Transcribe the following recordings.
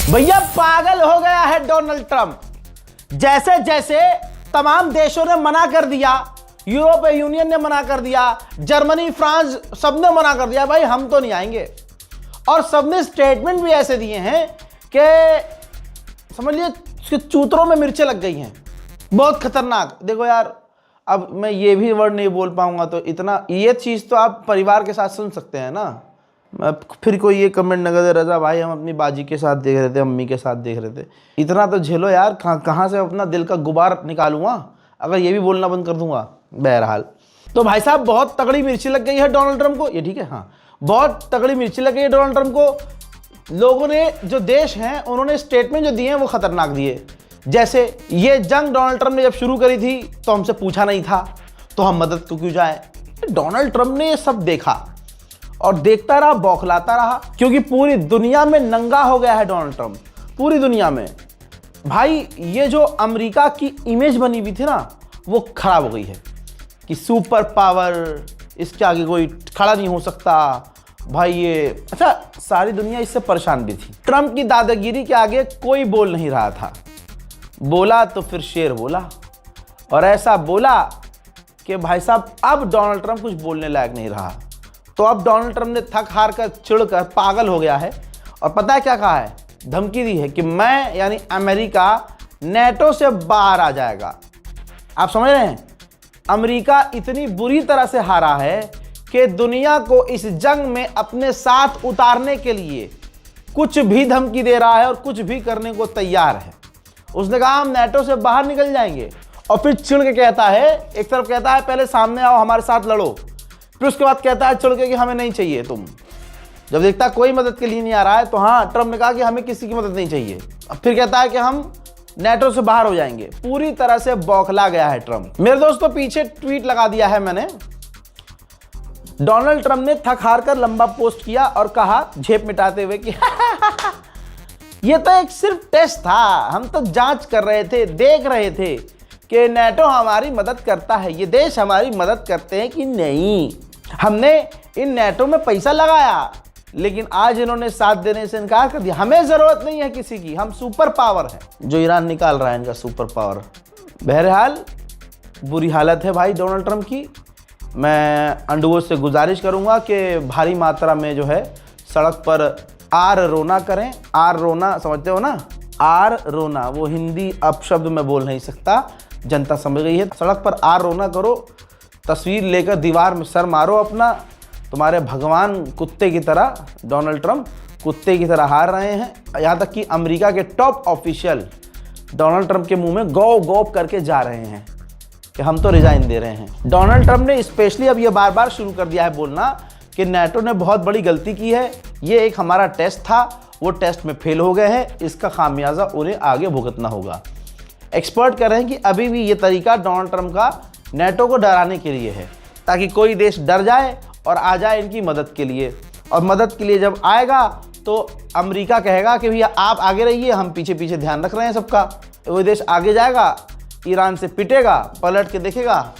भैया पागल हो गया है डोनाल्ड ट्रंप। जैसे जैसे तमाम देशों ने मना कर दिया, यूरोपीय यूनियन ने मना कर दिया, जर्मनी, फ्रांस, सबने मना कर दिया भाई हम तो नहीं आएंगे। और सबने स्टेटमेंट भी ऐसे दिए हैं कि समझ लीजिए चूतरों में मिर्चें लग गई हैं, बहुत खतरनाक। देखो यार, अब मैं ये भी वर्ड नहीं बोल पाऊंगा तो इतना, ये चीज़ तो आप परिवार के साथ सुन सकते हैं ना। फिर कोई ये कमेंट न करे रजा भाई हम अपनी बाजी के साथ देख रहे थे, अम्मी के साथ देख रहे थे, इतना तो झेलो यार। कहाँ से अपना दिल का गुबार निकालूंगा अगर ये भी बोलना बंद कर दूंगा। बहरहाल तो भाई साहब बहुत तगड़ी मिर्ची लग गई है डोनाल्ड ट्रंप को, ये ठीक है, हाँ बहुत तगड़ी मिर्ची लग गई है डोनाल्ड ट्रंप को। लोगों ने, जो देश हैं उन्होंने स्टेटमेंट जो दिए हैं वो खतरनाक दिए। जैसे ये जंग डोनाल्ड ट्रंप ने जब शुरू करी थी तो हमसे पूछा नहीं था, तो हम मदद को क्यों जाए। डोनाल्ड ट्रंप ने ये सब देखा और देखता रहा, बौखलाता रहा, क्योंकि पूरी दुनिया में नंगा हो गया है डोनाल्ड ट्रंप। पूरी दुनिया में भाई ये जो अमेरिका की इमेज बनी हुई थी ना वो खराब हो गई है कि सुपर पावर, इसके आगे कोई खड़ा नहीं हो सकता भाई। ये अच्छा, सारी दुनिया इससे परेशान भी थी। ट्रंप की दादागिरी के आगे कोई बोल नहीं रहा था। बोला तो फिर शेर बोला, और ऐसा बोला कि भाई साहब अब डोनाल्ड ट्रंप कुछ बोलने लायक नहीं रहा। तो अब डोनाल्ड ट्रंप ने थक हार कर, चिढ़कर पागल हो गया है और पता है क्या कहा है, धमकी दी है कि मैं यानी अमेरिका नेटो से बाहर आ जाएगा। आप समझ रहे हैं, अमेरिका इतनी बुरी तरह से हारा है कि दुनिया को इस जंग में अपने साथ उतारने के लिए कुछ भी धमकी दे रहा है और कुछ भी करने को तैयार है। उसने कहा हम नेटो से बाहर निकल जाएंगे, और फिर चिढ़ के कहता है, एक तरफ कहता है पहले सामने आओ हमारे साथ लड़ो, फिर उसके बाद कहता है चिढ़ के कि हमें नहीं चाहिए तुम। जब देखता कोई मदद के लिए नहीं आ रहा है तो हाँ, ट्रंप ने कहा कि हमें किसी की मदद नहीं चाहिए। अब फिर कहता है कि हम नेटो से बाहर हो जाएंगे। पूरी तरह से बौखला गया है ट्रंप। मेरे दोस्तों पीछे ट्वीट लगा दिया है मैंने। डोनाल्ड ट्रंप ने थक हार कर लंबा पोस्ट किया और कहा झेप मिटाते हुए कि ये तो एक सिर्फ टेस्ट था, हम तो जांच कर रहे थे, देख रहे थे कि नेटो हमारी मदद करता है, ये देश हमारी मदद करते हैं कि नहीं। हमने इन नेटो में पैसा लगाया, लेकिन आज इन्होंने साथ देने से इनकार कर दिया। हमें जरूरत नहीं है किसी की, हम सुपर पावर हैं। जो ईरान निकाल रहा है इनका सुपर पावर। बहरहाल बुरी हालत है भाई डोनाल्ड ट्रंप की। मैं अंडुओं से गुजारिश करूंगा कि भारी मात्रा में जो है सड़क पर आर रोना करें। आर रोना समझते हो ना, आर रोना, वो हिंदी अपशब्द मैं बोल नहीं सकता, जनता समझ गई है। सड़क पर आर रोना करो, तस्वीर लेकर दीवार में सर मारो अपना। तुम्हारे भगवान कुत्ते की तरह, डोनाल्ड ट्रंप कुत्ते की तरह हार रहे हैं। यहाँ तक कि अमेरिका के टॉप ऑफिशियल डोनाल्ड ट्रंप के मुंह में गौ गौप करके जा रहे हैं कि हम तो रिजाइन दे रहे हैं। डोनाल्ड ट्रंप ने स्पेशली अब ये बार बार शुरू कर दिया है बोलना कि नेटो ने बहुत बड़ी गलती की है, ये एक हमारा टेस्ट था, वो टेस्ट में फेल हो गए हैं, इसका खामियाजा उन्हें आगे भुगतना होगा। एक्सपर्ट कह रहे हैं कि अभी भी ये तरीका डोनाल्ड ट्रंप का नेटो को डराने के लिए है, ताकि कोई देश डर जाए और आ जाए इनकी मदद के लिए। और मदद के लिए जब आएगा तो अमेरिका कहेगा कि भैया आप आगे रहिए, हम पीछे पीछे ध्यान रख रहे हैं सबका। वो देश आगे जाएगा, ईरान से पिटेगा, पलट के देखेगा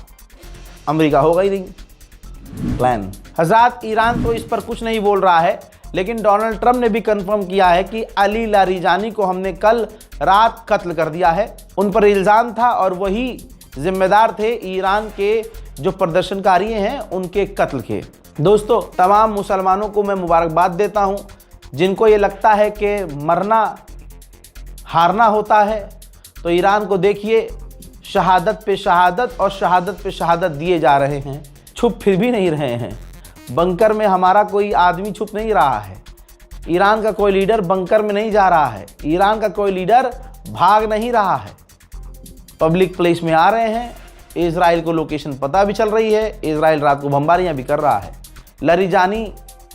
अमेरिका होगा ही नहीं। प्लान हजरात, ईरान तो इस पर कुछ नहीं बोल रहा है, लेकिन डोनाल्ड ट्रंप ने भी कंफर्म किया है कि अली लारिजानी को हमने कल रात कत्ल कर दिया है। उन पर इल्ज़ाम था और वही जिम्मेदार थे ईरान के जो प्रदर्शनकारी हैं उनके कत्ल के। दोस्तों तमाम मुसलमानों को मैं मुबारकबाद देता हूं, जिनको ये लगता है कि मरना हारना होता है, तो ईरान को देखिए, शहादत पे शहादत और शहादत पे शहादत दिए जा रहे हैं, छुप फिर भी नहीं रहे हैं। बंकर में हमारा कोई आदमी छुप नहीं रहा है, ईरान का कोई लीडर बंकर में नहीं जा रहा है, ईरान का कोई लीडर भाग नहीं रहा है, पब्लिक प्लेस में आ रहे हैं। इजराइल को लोकेशन पता भी चल रही है, इजराइल रात को बमबारियां भी कर रहा है। लारिजानी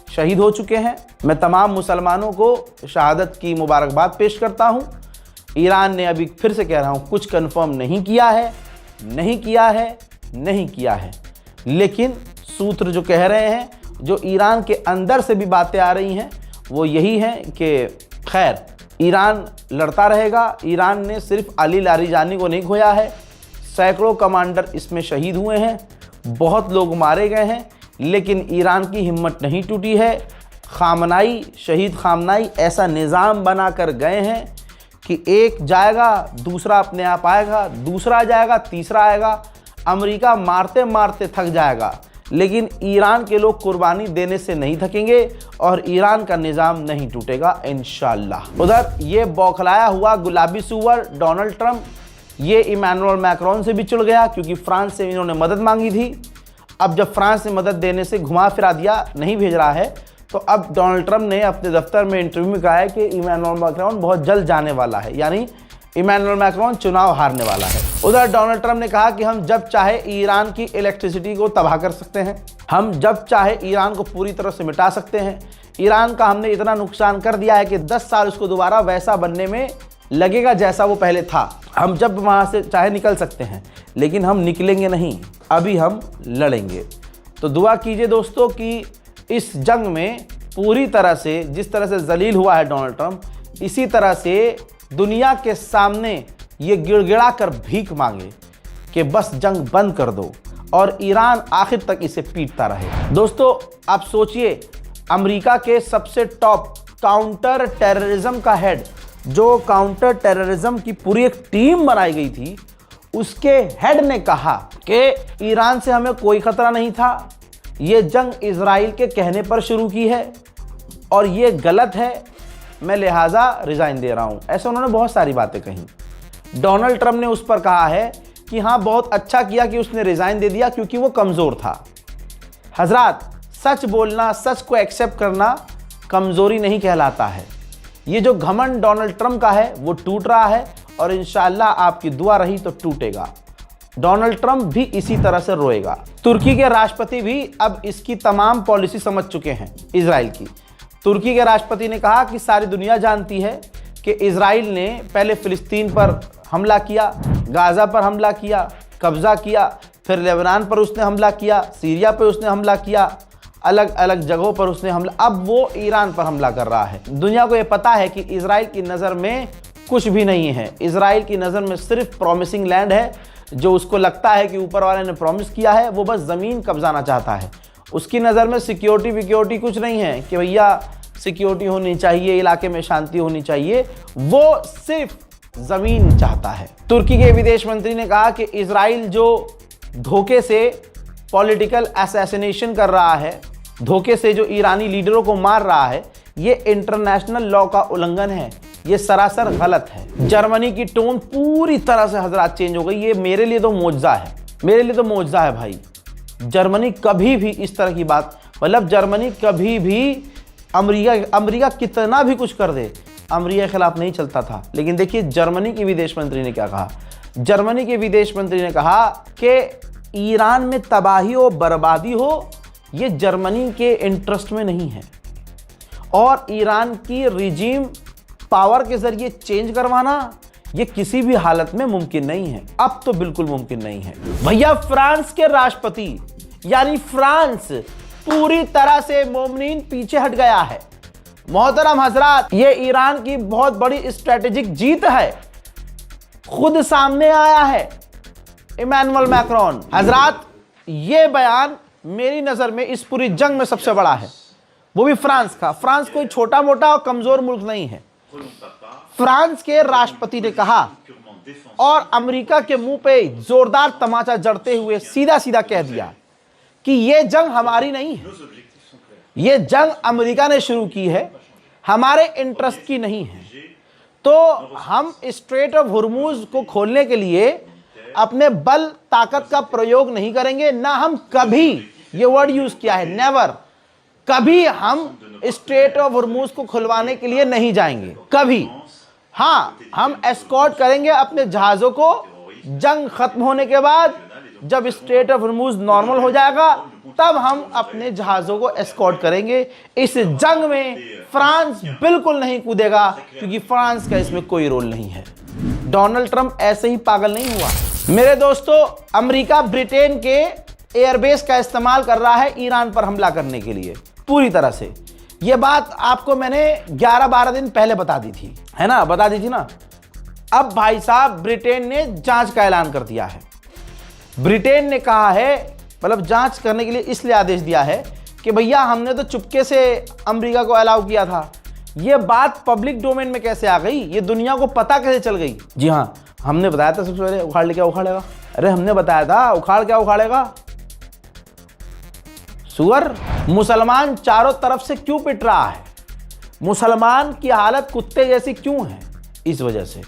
शहीद हो चुके हैं। मैं तमाम मुसलमानों को शहादत की मुबारकबाद पेश करता हूं। ईरान ने अभी फिर से कह रहा हूं कुछ कंफर्म नहीं किया है, नहीं किया है, नहीं किया है, लेकिन सूत्र जो कह रहे हैं, जो ईरान के अंदर से भी बातें आ रही हैं, वो यही हैं कि खैर ईरान लड़ता रहेगा। ईरान ने सिर्फ अली लारिजानी को नहीं खोया है, सैकड़ों कमांडर इसमें शहीद हुए हैं, बहुत लोग मारे गए हैं, लेकिन ईरान की हिम्मत नहीं टूटी है। खामनाई, शहीद खामनाई ऐसा निज़ाम बना कर गए हैं कि एक जाएगा दूसरा अपने आप आएगा, दूसरा जाएगा तीसरा आएगा। अमेरिका मारते मारते थक जाएगा, लेकिन ईरान के लोग कुर्बानी देने से नहीं थकेंगे और ईरान का निज़ाम नहीं टूटेगा इंशाअल्लाह। उधर ये बौखलाया हुआ गुलाबी सुअर डोनाल्ड ट्रंप, ये इमैनुअल मैक्रोन से भी चिढ़ गया क्योंकि फ्रांस से इन्होंने मदद मांगी थी। अब जब फ्रांस ने मदद देने से घुमा फिरा दिया, नहीं भेज रहा है, तो अब डोनाल्ड ट्रंप ने अपने दफ्तर में इंटरव्यू में कहा है कि इमैनुअल मैक्रोन बहुत जल्द जाने वाला है, यानी इमैनुअल मैक्रोन चुनाव हारने वाला है। उधर डोनाल्ड ट्रंप ने कहा कि हम जब चाहे ईरान की इलेक्ट्रिसिटी को तबाह कर सकते हैं, हम जब चाहे ईरान को पूरी तरह से मिटा सकते हैं। ईरान का हमने इतना नुकसान कर दिया है कि 10 साल उसको दोबारा वैसा बनने में लगेगा जैसा वो पहले था। हम जब वहाँ से चाहे निकल सकते हैं, लेकिन हम निकलेंगे नहीं, अभी हम लड़ेंगे। तो दुआ कीजिए दोस्तों कि इस जंग में पूरी तरह से, जिस तरह से जलील हुआ है डोनाल्ड ट्रंप, इसी तरह से दुनिया के सामने ये गिड़गिड़ा कर भीख मांगे कि बस जंग बंद कर दो और ईरान आखिर तक इसे पीटता रहे। दोस्तों आप सोचिए, अमेरिका के सबसे टॉप काउंटर टेररिज्म का हेड, जो काउंटर टेररिज्म की पूरी एक टीम बनाई गई थी, उसके हेड ने कहा कि ईरान से हमें कोई खतरा नहीं था, ये जंग इजराइल के कहने पर शुरू की है और ये गलत है, मैं लिहाजा रिजाइन दे रहा हूं। ऐसे उन्होंने बहुत सारी बातें कही। डोनाल्ड ट्रंप ने उस पर कहा है कि हाँ बहुत अच्छा किया कि उसने रिजाइन दे दिया क्योंकि वो कमज़ोर था। हजरात, सच बोलना, सच को एक्सेप्ट करना कमज़ोरी नहीं कहलाता है। ये जो घमंड डोनाल्ड ट्रंप का है वो टूट रहा है और इंशाअल्लाह आपकी दुआ रही तो टूटेगा। डोनाल्ड ट्रंप भी इसी तरह से रोएगा। तुर्की के राष्ट्रपति भी अब इसकी तमाम पॉलिसी समझ चुके हैं इजराइल की। तुर्की के राष्ट्रपति ने कहा कि सारी दुनिया जानती है कि इजराइल ने पहले फ़िलिस्तीन पर हमला किया, गाज़ा पर हमला किया, कब्ज़ा किया, फिर लेबनान पर उसने हमला किया, सीरिया पर उसने हमला किया, अलग अलग जगहों पर उसने हमला, अब वो ईरान पर हमला कर रहा है। दुनिया को ये पता है कि इजराइल की नज़र में कुछ भी नहीं है। इजराइल की नज़र में सिर्फ प्रॉमिसिंग लैंड है, जो उसको लगता है कि ऊपर वाले ने प्रॉमिस किया है, वो बस ज़मीन कब्जाना चाहता है। उसकी नज़र में सिक्योरिटी कुछ नहीं है कि भैया सिक्योरिटी होनी चाहिए, इलाके में शांति होनी चाहिए, वो सिर्फ ज़मीन चाहता है। तुर्की के विदेश मंत्री ने कहा कि इजराइल जो धोखे से पॉलिटिकल असैसिनेशन कर रहा है, धोखे से जो ईरानी लीडरों को मार रहा है, ये इंटरनेशनल लॉ का उल्लंघन है, ये सरासर गलत है। जर्मनी की टोन पूरी तरह से हजरात चेंज हो गई। ये मेरे लिए तो मौजज़ा है, मेरे लिए तो मौजज़ा है भाई। जर्मनी कभी भी इस तरह की बात, मतलब जर्मनी कभी भी अमेरिका कितना भी कुछ कर दे, अमेरिका के खिलाफ नहीं चलता था। लेकिन देखिए जर्मनी के विदेश मंत्री ने क्या कहा। जर्मनी के विदेश मंत्री ने कहा कि ईरान में तबाही हो, बर्बादी हो, ये जर्मनी के इंटरेस्ट में नहीं है और ईरान की रिजीम पावर के जरिए चेंज करवाना ये किसी भी हालत में मुमकिन नहीं है। अब तो बिल्कुल मुमकिन नहीं है भैया। फ्रांस के राष्ट्रपति यानी फ्रांस पूरी तरह से मोमनीन पीछे हट गया है। मोहतरम हजरात, ये ईरान की बहुत बड़ी स्ट्रेटेजिक जीत है, खुद सामने आया है इमैनुअल मैक्रोन। हजरात, ये बयान मेरी नजर में इस पूरी जंग में सबसे बड़ा है, वो भी फ्रांस का। फ्रांस कोई छोटा मोटा और कमजोर मुल्क नहीं है। फ्रांस के राष्ट्रपति ने कहा और अमेरिका के मुंह पे जोरदार तमाचा जड़ते हुए सीधा सीधा कह दिया कि ये जंग हमारी नहीं है, ये जंग अमेरिका ने शुरू की है, हमारे इंटरेस्ट की नहीं है। तो हम स्ट्रेट ऑफ हुर्मुज को खोलने के लिए अपने बल ताकत का प्रयोग नहीं करेंगे, ना हम कभी, ये वर्ड यूज किया है, नेवर, कभी हम स्ट्रेट ऑफ हुर्मुज को खुलवाने के लिए नहीं जाएंगे कभी। हाँ, हम एस्कॉर्ट करेंगे अपने जहाज़ों को, जंग खत्म होने के बाद जब स्ट्रेट ऑफ हुर्मुज नॉर्मल हो जाएगा तब हम अपने जहाज़ों को एस्कॉर्ट करेंगे। इस जंग में फ्रांस बिल्कुल नहीं कूदेगा क्योंकि फ्रांस का इसमें कोई रोल नहीं है। डोनाल्ड ट्रंप ऐसे ही पागल नहीं हुआ मेरे दोस्तों। अमेरिका ब्रिटेन के एयरबेस का इस्तेमाल कर रहा है ईरान पर हमला करने के लिए पूरी तरह से। यह बात आपको मैंने 11-12 दिन पहले बता दी थी, है ना, बता दी थी ना। अब भाई साहब ब्रिटेन ने जांच का ऐलान कर दिया है। ब्रिटेन ने कहा है, मतलब जांच करने के लिए इसलिए आदेश दिया है कि भैया हमने तो चुपके से अमेरिका को अलाउ किया था। ये बात पब्लिक डोमेन में कैसे आ गई, ये दुनिया को पता कैसे चल गई? जी हाँ, हमने बताया था सबसे पहले उखाड़ ले क्या उखाड़ेगा। अरे हमने बताया था उखाड़ क्या उखाड़ेगा, सुअर। मुसलमान चारों तरफ से क्यों पिट रहा है, मुसलमान की हालत कुत्ते जैसी क्यों है? इस वजह से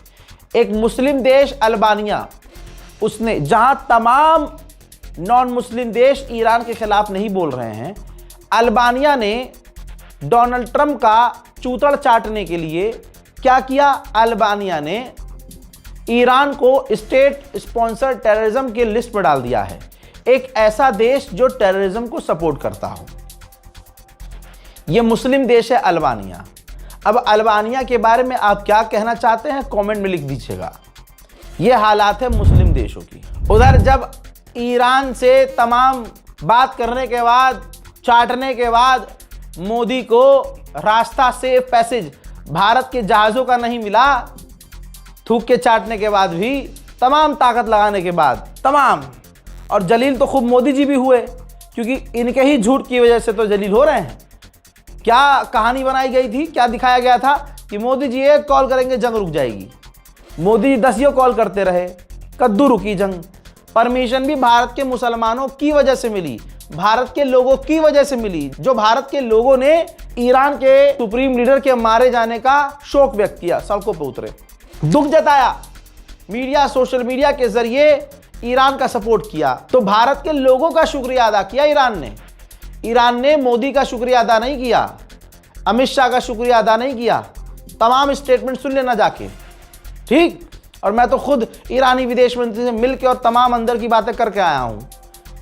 एक मुस्लिम देश अल्बानिया, उसने जहां तमाम नॉन मुस्लिम देश ईरान के खिलाफ नहीं बोल रहे हैं, अल्बानिया ने डोनाल्ड ट्रंप का चूतड़ चाटने के लिए क्या किया? अल्बानिया ने ईरान को स्टेट स्पॉन्सर्ड टेररिज्म के लिस्ट पर डाल दिया है, एक ऐसा देश जो टेररिज्म को सपोर्ट करता हो। यह मुस्लिम देश है अल्बानिया। अब अल्बानिया के बारे में आप क्या कहना चाहते हैं कमेंट में लिख दीजिएगा। यह हालात है मुस्लिम देशों की। उधर जब ईरान से तमाम बात करने के बाद, चाटने के बाद मोदी को रास्ता सेफ पैसेज भारत के जहाज़ों का नहीं मिला, थूक के चाटने के बाद भी, तमाम ताकत लगाने के बाद तमाम, और जलील तो खूब मोदी जी भी हुए, क्योंकि इनके ही झूठ की वजह से तो जलील हो रहे हैं। क्या कहानी बनाई गई थी, क्या दिखाया गया था कि मोदी जी एक कॉल करेंगे जंग रुक जाएगी। मोदी जी 10 कॉल करते रहे, कद्दू रुकी जंग। परमिशन भी भारत के मुसलमानों की वजह से मिली, भारत के लोगों की वजह से मिली, जो भारत के लोगों ने ईरान के सुप्रीम लीडर के मारे जाने का शोक व्यक्त किया, सड़कों पर उतरे, दुख जताया, मीडिया, सोशल मीडिया के जरिए ईरान का सपोर्ट किया। तो भारत के लोगों का शुक्रिया अदा किया ईरान ने मोदी का शुक्रिया अदा नहीं किया, अमित शाह का शुक्रिया अदा नहीं किया। तमाम स्टेटमेंट सुन लेना जाके, ठीक। और मैं तो खुद ईरानी विदेश मंत्री से मिलकर और तमाम अंदर की बातें करके आया हूं।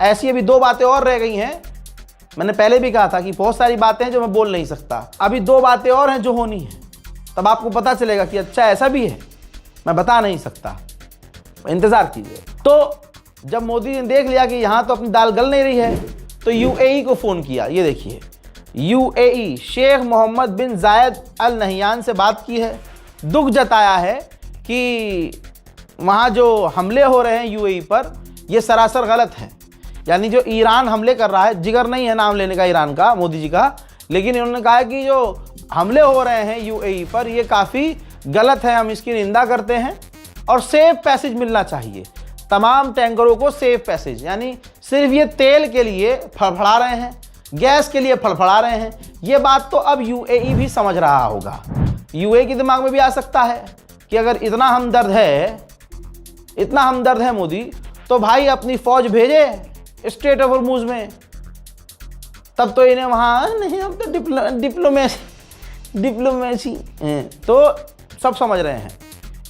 ऐसी अभी 2 बातें और रह गई हैं। मैंने पहले भी कहा था कि बहुत सारी बातें हैं जो मैं बोल नहीं सकता, अभी 2 बातें और हैं जो होनी है, तब आपको पता चलेगा कि अच्छा ऐसा भी है, मैं बता नहीं सकता, इंतजार कीजिए। तो जब मोदी ने देख लिया कि यहां तो अपनी दाल गल नहीं रही है, तो यूएई को फोन किया। ये देखिए, यूएई शेख मोहम्मद बिन जायद अल नहयान से बात की है, दुख जताया है कि वहाँ जो हमले हो रहे हैं यूएई पर, ये सरासर गलत है। यानी जो ईरान हमले कर रहा है, जिगर नहीं है नाम लेने का ईरान का, मोदी जी का, लेकिन इन्होंने कहा कि जो हमले हो रहे हैं यूएई पर, ये काफ़ी गलत है, हम इसकी निंदा करते हैं और सेफ पैसेज मिलना चाहिए तमाम टैंकरों को। सेफ पैसेज यानी सिर्फ ये तेल के लिए फड़फड़ा रहे हैं, गैस के लिए फड़फड़ा रहे हैं। ये बात तो अब यूएई भी समझ रहा होगा। यूएई के दिमाग में भी आ सकता है कि अगर इतना हमदर्द है मोदी, तो भाई अपनी फौज भेजे स्टेट ऑफ हॉर्मुज़ में, तब तो इन्हें वहाँ नहीं, हम तो डिप्लोमेसी तो सब समझ रहे हैं।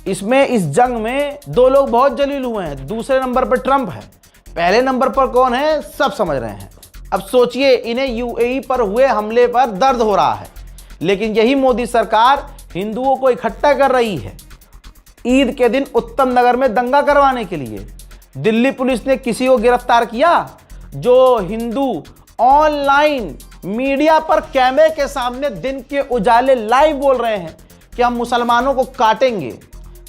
इसमें इस जंग में 2 लोग बहुत जलील हुए हैं। दूसरे नंबर पर ट्रंप है, पहले नंबर पर कौन है सब समझ रहे हैं। अब सोचिए, इन्हें यूएई पर हुए हमले पर दर्द हो रहा है, लेकिन यही मोदी सरकार हिंदुओं को इकट्ठा कर रही है ईद के दिन उत्तम नगर में दंगा करवाने के लिए। दिल्ली पुलिस ने किसी को गिरफ्तार किया जो हिंदू ऑनलाइन मीडिया पर कैमरे के सामने दिन के उजाले लाइव बोल रहे हैं कि हम मुसलमानों को काटेंगे,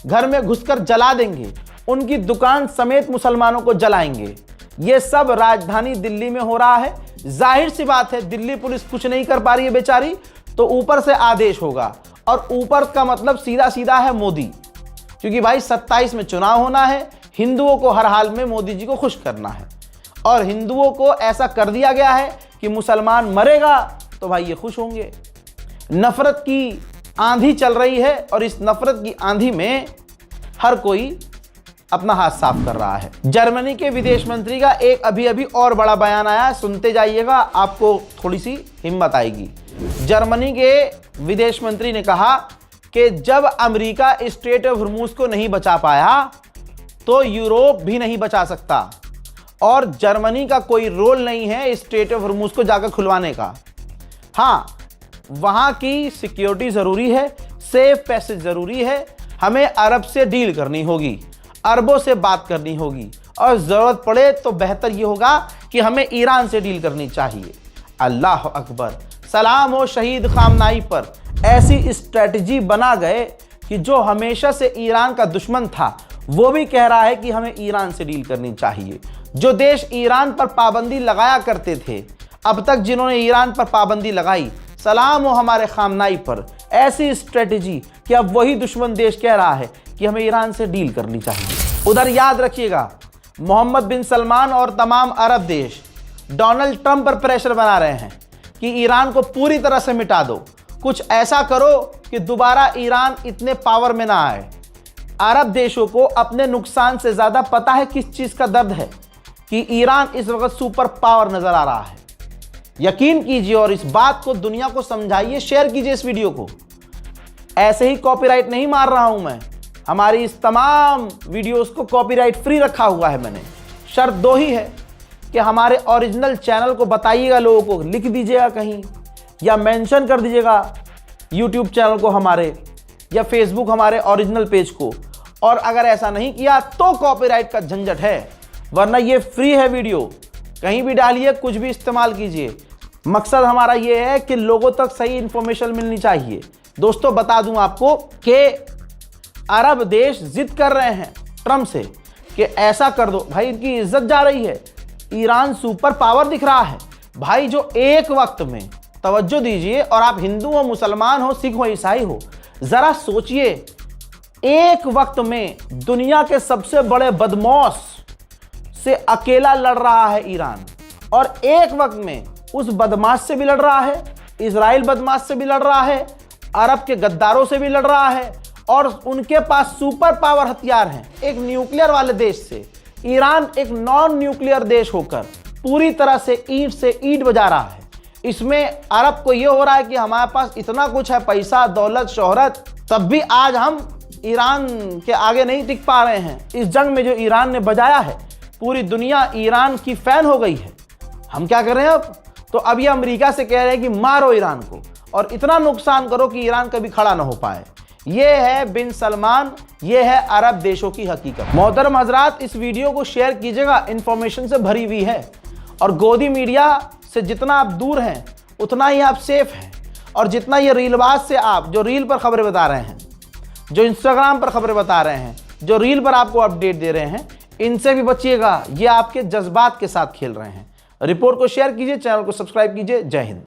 घर में घुसकर जला देंगे, उनकी दुकान समेत मुसलमानों को जलाएंगे। ये सब राजधानी दिल्ली में हो रहा है। जाहिर सी बात है, दिल्ली पुलिस कुछ नहीं कर पा रही है बेचारी, तो ऊपर से आदेश होगा, और ऊपर का मतलब सीधा सीधा है मोदी, क्योंकि भाई 27 में चुनाव होना है, हिंदुओं को हर हाल में मोदी जी को खुश करना है, और हिंदुओं को ऐसा कर दिया गया है कि मुसलमान मरेगा तो भाई ये खुश होंगे। नफरत की आंधी चल रही है, और इस नफरत की आंधी में हर कोई अपना हाथ साफ कर रहा है। जर्मनी के विदेश मंत्री का एक अभी और बड़ा बयान आया, सुनते जाइएगा, आपको थोड़ी सी हिम्मत आएगी। जर्मनी के विदेश मंत्री ने कहा कि जब अमेरिका स्ट्रेट ऑफ हॉर्मुज़ को नहीं बचा पाया, तो यूरोप भी नहीं बचा सकता, और जर्मनी का कोई रोल नहीं है स्ट्रेट ऑफ हॉर्मुज़ को जाकर खुलवाने का। हाँ, वहाँ की सिक्योरिटी ज़रूरी है, सेफ पैसेज ज़रूरी है, हमें अरब से डील करनी होगी, अरबों से बात करनी होगी, और ज़रूरत पड़े तो बेहतर ये होगा कि हमें ईरान से डील करनी चाहिए। अल्लाह अकबर, सलाम हो शहीद खामनाई पर। ऐसी स्ट्रेटजी बना गए कि जो हमेशा से ईरान का दुश्मन था, वो भी कह रहा है कि हमें ईरान से डील करनी चाहिए। जो देश ईरान पर पाबंदी लगाया करते थे, अब तक जिन्होंने ईरान पर पाबंदी लगाई, सलाम हो हमारे खामनाई पर। ऐसी स्ट्रेटेजी कि अब वही दुश्मन देश कह रहा है कि हमें ईरान से डील करनी चाहिए। उधर याद रखिएगा, मोहम्मद बिन सलमान और तमाम अरब देश डोनाल्ड ट्रंप पर प्रेशर बना रहे हैं कि ईरान को पूरी तरह से मिटा दो, कुछ ऐसा करो कि दोबारा ईरान इतने पावर में ना आए। अरब देशों को अपने नुकसान से ज़्यादा पता है किस चीज़ का दर्द है कि ईरान इस वक्त सुपर पावर नज़र आ रहा है। यकीन कीजिए और इस बात को दुनिया को समझाइए, शेयर कीजिए इस वीडियो को। ऐसे ही कॉपीराइट नहीं मार रहा हूं मैं, हमारी इस तमाम वीडियोस को कॉपीराइट फ्री रखा हुआ है मैंने। शर्त दो ही है कि हमारे ओरिजिनल चैनल को बताइएगा, लोगों को लिख दीजिएगा कहीं या मेंशन कर दीजिएगा यूट्यूब चैनल को हमारे या फेसबुक हमारे ओरिजिनल पेज को। और अगर ऐसा नहीं किया तो कॉपीराइट का झंझट है, वरना ये फ्री है वीडियो, कहीं भी डालिए, कुछ भी इस्तेमाल कीजिए। मकसद हमारा ये है कि लोगों तक सही इंफॉर्मेशन मिलनी चाहिए। दोस्तों बता दूं आपको कि अरब देश जिद कर रहे हैं ट्रंप से कि ऐसा कर दो। भाई इनकी इज्जत जा रही है, ईरान सुपर पावर दिख रहा है भाई। जो एक वक्त में, तवज्जो दीजिए, और आप हिंदू हो, मुसलमान हो, सिख हो, ईसाई हो, जरा सोचिए, एक वक्त में दुनिया के सबसे बड़े बदमाश से अकेला लड़ रहा है ईरान, और एक वक्त में उस बदमाश से भी लड़ रहा है, इजराइल बदमाश से भी लड़ रहा है, अरब के गद्दारों से भी लड़ रहा है, और उनके पास सुपर पावर हथियार हैं। एक न्यूक्लियर वाले देश से ईरान एक नॉन न्यूक्लियर देश होकर पूरी तरह से ईंट बजा रहा है। इसमें अरब को यह हो रहा है कि हमारे पास इतना कुछ है, पैसा, दौलत, शोहरत, तब भी आज हम ईरान के आगे नहीं टिक पा रहे हैं। इस जंग में जो ईरान ने बजाया है, पूरी दुनिया ईरान की फैन हो गई है। हम क्या कर रहे हैं अब? तो अब ये अमेरिका से कह रहे हैं कि मारो ईरान को और इतना नुकसान करो कि ईरान कभी खड़ा ना हो पाए। ये है बिन सलमान, ये है अरब देशों की हकीकत। मोहतरम हजरात, इस वीडियो को शेयर कीजिएगा, इंफॉर्मेशन से भरी हुई है, और गोदी मीडिया से जितना आप दूर हैं उतना ही आप सेफ हैं। और जितना ये रीलबाज से आप जो रील पर खबरें बता रहे हैं, जो इंस्टाग्राम पर खबरें बता रहे हैं, जो रील पर आपको अपडेट दे रहे हैं, इनसे भी बचिएगा। ये आपके जज्बात के साथ खेल रहे हैं। रिपोर्ट को शेयर कीजिए, चैनल को सब्सक्राइब कीजिए। जय हिंद।